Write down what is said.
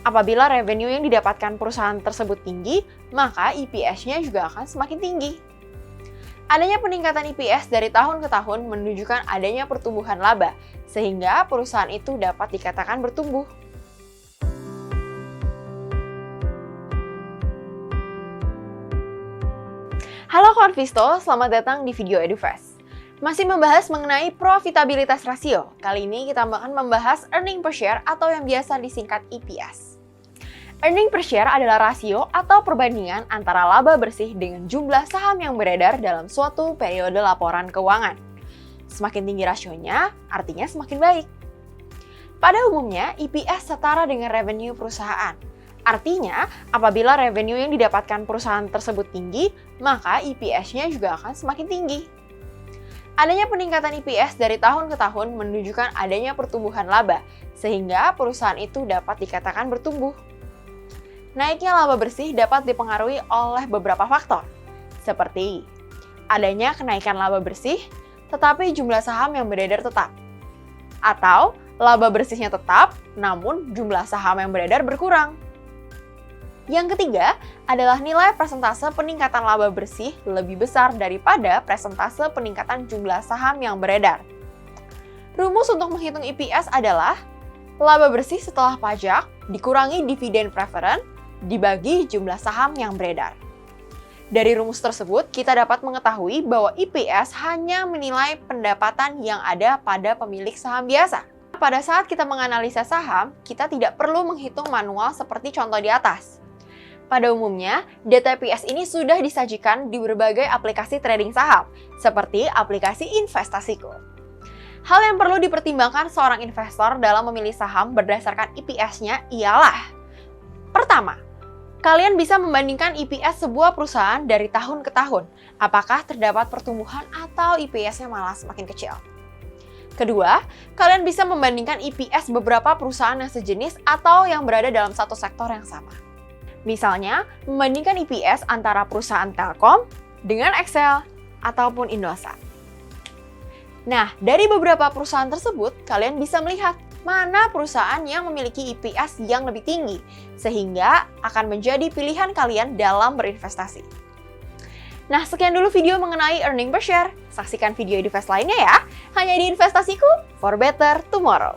Apabila revenue yang didapatkan perusahaan tersebut tinggi, maka EPS-nya juga akan semakin tinggi. Adanya peningkatan EPS dari tahun ke tahun menunjukkan adanya pertumbuhan laba, sehingga perusahaan itu dapat dikatakan bertumbuh. Halo kawan Visto, selamat datang di video EduFast. Masih membahas mengenai profitabilitas rasio. Kali ini kita akan membahas earning per share atau yang biasa disingkat EPS. Earning per share adalah rasio atau perbandingan antara laba bersih dengan jumlah saham yang beredar dalam suatu periode laporan keuangan. Semakin tinggi rasionya, artinya semakin baik. Pada umumnya, EPS setara dengan revenue perusahaan. Artinya, apabila revenue yang didapatkan perusahaan tersebut tinggi, maka EPS-nya juga akan semakin tinggi. Adanya peningkatan EPS dari tahun ke tahun menunjukkan adanya pertumbuhan laba, sehingga perusahaan itu dapat dikatakan bertumbuh. Naiknya laba bersih dapat dipengaruhi oleh beberapa faktor, seperti adanya kenaikan laba bersih, tetapi jumlah saham yang beredar tetap. Atau laba bersihnya tetap, namun jumlah saham yang beredar berkurang. Yang ketiga adalah nilai persentase peningkatan laba bersih lebih besar daripada persentase peningkatan jumlah saham yang beredar. Rumus untuk menghitung EPS adalah laba bersih setelah pajak dikurangi dividen preferen dibagi jumlah saham yang beredar. Dari rumus tersebut, kita dapat mengetahui bahwa EPS hanya menilai pendapatan yang ada pada pemilik saham biasa. Pada saat kita menganalisa saham, kita tidak perlu menghitung manual seperti contoh di atas. Pada umumnya, data EPS ini sudah disajikan di berbagai aplikasi trading saham, seperti aplikasi Investasiku. Hal yang perlu dipertimbangkan seorang investor dalam memilih saham berdasarkan EPS-nya ialah: pertama, kalian bisa membandingkan EPS sebuah perusahaan dari tahun ke tahun. Apakah terdapat pertumbuhan atau EPS-nya malah semakin kecil? Kedua, kalian bisa membandingkan EPS beberapa perusahaan yang sejenis atau yang berada dalam satu sektor yang sama. Misalnya, membandingkan EPS antara perusahaan Telkom dengan Excel ataupun Indosat. Nah, dari beberapa perusahaan tersebut, kalian bisa melihat mana perusahaan yang memiliki EPS yang lebih tinggi, sehingga akan menjadi pilihan kalian dalam berinvestasi. Nah, sekian dulu video mengenai earning per share. Saksikan video EduFast lainnya ya, hanya di Investasiku for better tomorrow.